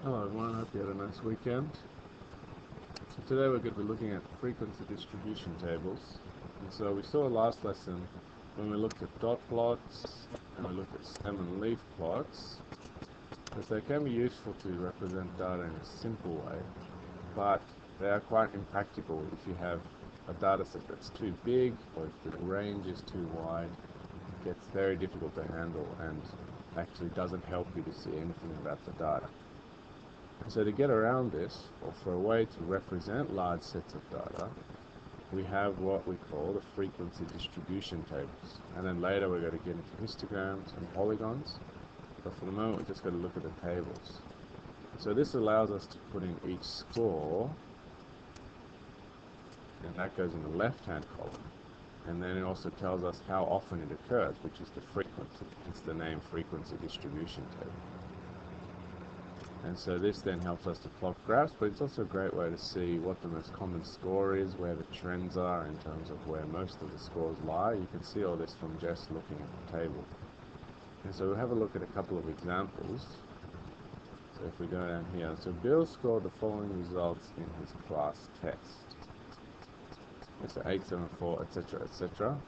Hello everyone, hope you had a nice weekend. So today we're going to be looking at frequency distribution tables. And so we saw last lesson when we looked at dot plots and we looked at stem and leaf plots, that they can be useful to represent data in a simple way, but they are quite impractical if you have a data set that's too big or if the range is too wide. It gets very difficult to handle and actually doesn't help you to see anything about the data. So to get around this, or for a way to represent large sets of data, we have what we call the frequency distribution tables. And then later we're going to get into histograms and polygons, but for the moment we're just going to look at the tables. So this allows us to put in each score, and that goes in the left-hand column. And then it also tells us how often it occurs, which is the frequency. It's the name frequency distribution table. And so this then helps us to plot graphs, but it's also a great way to see what the most common score is, where the trends are in terms of where most of the scores lie. You can see all this from just looking at the table. And so we'll have a look at a couple of examples. So if we go down here, so Bill scored the following results in his class test. So 874, etc., etc.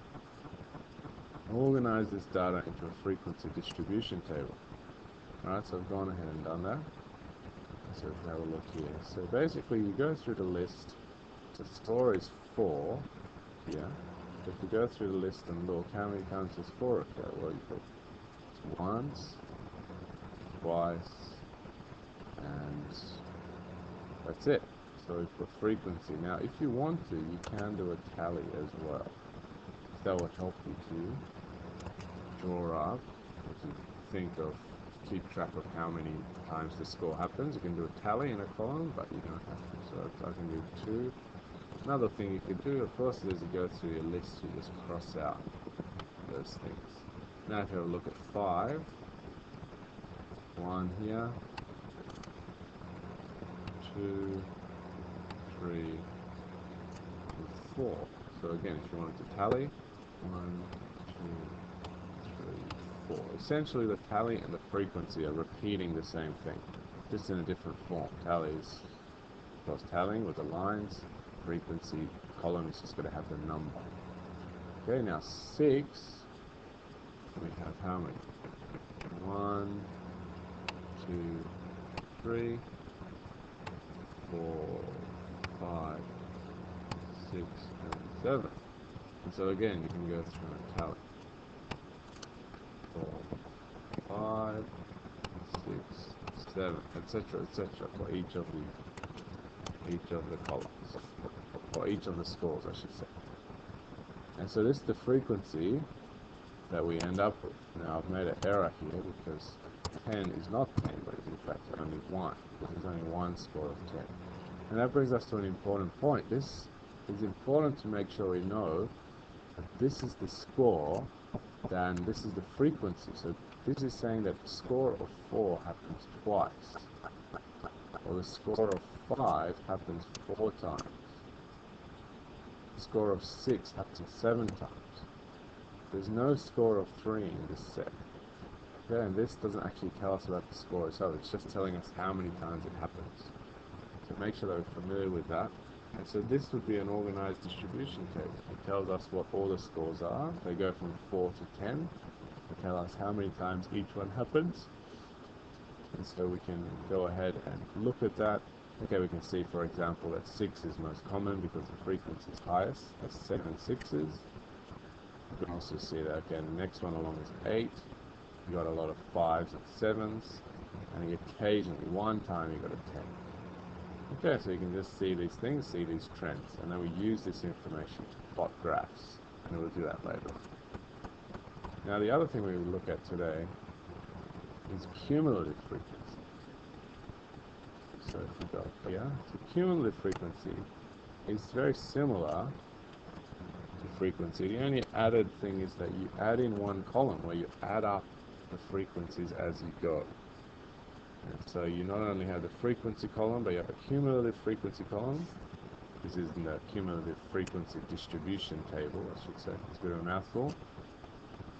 Organize this data into a frequency distribution table. Alright, so I've gone ahead and done that. So if we have a look here. So basically you go through the list, the score is 4 here. If you go through the list and look, how many times does 4 occur? Well, you put once, twice, and that's it. So we put frequency. Now if you want to, you can do a tally as well. That will help you to draw up, if you think of, keep track of how many times the score happens. You can do a tally in a column, but you don't have to. So I can do 2. Another thing you could do, of course, is you go through your list, you just cross out those things. Now if you have a look at 5, 1 here, 2, 3, and 4. So again, if you wanted to tally, 1, 2, 3, 4. Essentially the tally and the frequency are repeating the same thing, just in a different form. Tally is, of course, tallying with the lines. Frequency column is just going to have the number. Okay, now 6, we have how many? 1, 2, 3, 4, 5, 6, and 7. And so again, you can go through and tally. 4, 5, 6, 7, etc., etc. for each of the columns, or each of the scores, I should say. And so this is the frequency that we end up with. Now I've made an error here because 10 is not 10, but it's in fact only 1, because there's only one score of 10. And that brings us to an important point. This is important to make sure we know that this is the score, then this is the frequency. So this is saying that the score of 4 happens twice, or the score of 5 happens 4 times. The score of 6 happens 7 times. There's no score of 3 in this set. Okay, and this doesn't actually tell us about the score itself, it's just telling us how many times it happens. So make sure that we're familiar with that. And so this would be an organized distribution table. It tells us what all the scores are. They go from 4 to 10. They tell us how many times each one happens. And so we can go ahead and look at that. Okay, we can see, for example, that 6 is most common because the frequency is highest. That's 7 6s. We can also see that, again, the next one along is 8. You got a lot of 5s and 7s. And occasionally, one time you got a 10. Okay, so you can just see these things, see these trends, and then we use this information to plot graphs, and we'll do that later on. Now the other thing we will look at today is cumulative frequency. So if we go up here, so cumulative frequency is very similar to frequency. The only added thing is that you add in one column where you add up the frequencies as you go. And so you not only have the frequency column, but you have a cumulative frequency column. This is in the cumulative frequency distribution table, I should say. It's a bit of a mouthful.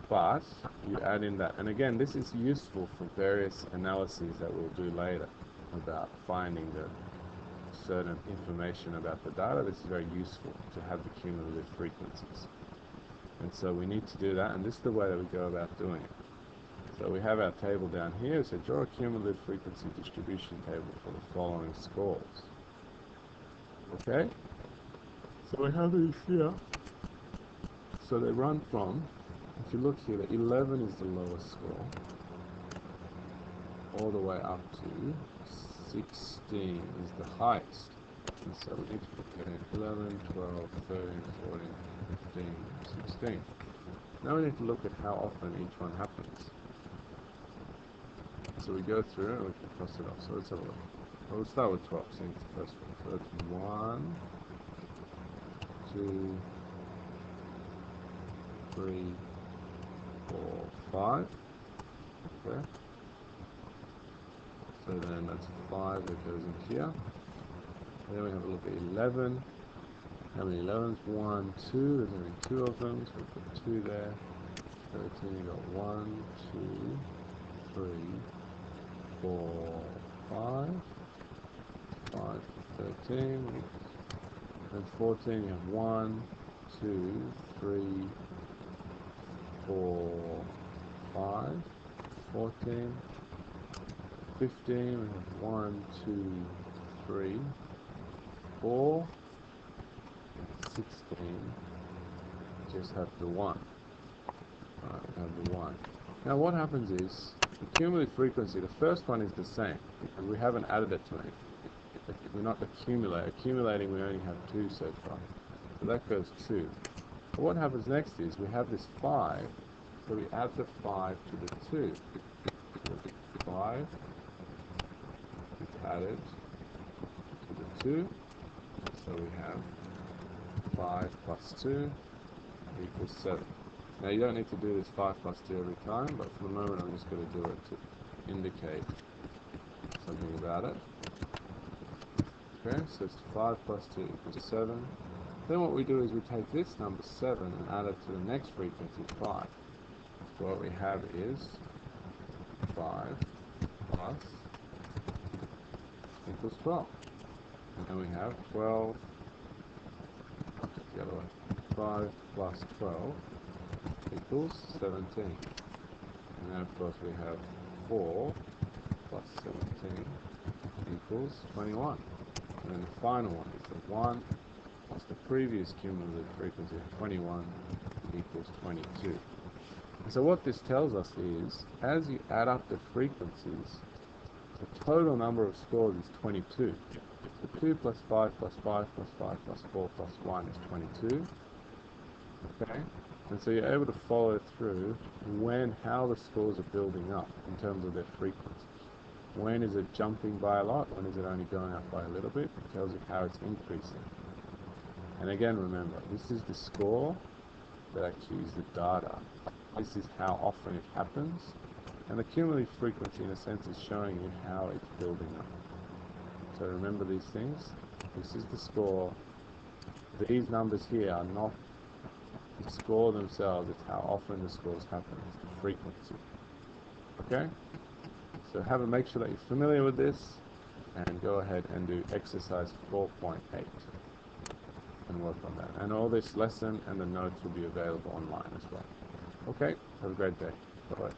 But you add in that. And again, this is useful for various analyses that we'll do later. about finding the certain information about the data, this is very useful to have the cumulative frequencies. And so we need to do that, and this is the way that we go about doing it. So we have our table down here. So draw a cumulative frequency distribution table for the following scores. Okay? So we have these here. So they run from, if you look here, the 11 is the lowest score, all the way up to 16 is the highest. And so we need to look at 11, 12, 13, 14, 15, 16. Now we need to look at how often each one happens. So we go through and we can cross it off. So let's have a look. Well, we'll start with 12, since it's the first one. So it's 1, 2, 3, 4, 5. Okay. So then that's 5 that goes in here. And then we have a look at 11. How many 11s? 1, 2. There's only 2 of them, so we put 2 there. 13, you got 1, 2, 3, 4, 5. 5, 13. And 14, you have 1, 2, 3, 4, 5. 14. 15, we have 1, 2, 3, 4. 16, just have the 1. Alright, we have the 1. Now what happens is, the cumulative frequency, the first one is the same, because we haven't added it to anything. We're not accumulating, we only have 2 so far. So that goes 2. But what happens next is, we have this 5, so we add the 5 to the 2. So 5 is added to the 2, so we have 5 plus 2 equals 7. Now you don't need to do this 5 plus 2 every time, but for the moment I'm just going to do it to indicate something about it. Okay, so it's 5 plus 2 equals 7. Then what we do is we take this number 7 and add it to the next frequency, 5. So what we have is 5 plus equals 12. And then we have 12, the other way, 5 plus 12 equals 17. And then of course we have 4 plus 17 equals 21. And then the final one is the 1 plus the previous cumulative frequency of 21 equals 22. And so what this tells us is, as you add up the frequencies, the total number of scores is 22. So 2 plus 5 plus 5 plus 5 plus 4 plus 1 is 22. Okay? And so you're able to follow through how the scores are building up in terms of their frequencies. When is it jumping by a lot? When is it only going up by a little bit? It tells you how it's increasing. And again, remember, this is the score that actually is the data. This is how often it happens. And the cumulative frequency, in a sense, is showing you how it's building up. So remember these things. This is the score. These numbers here are not the score themselves, it's how often the scores happen. It's the frequency. Okay? So make sure that you're familiar with this, and go ahead and do exercise 4.8 and work on that. And all this lesson and the notes will be available online as well. Okay? Have a great day. Bye-bye.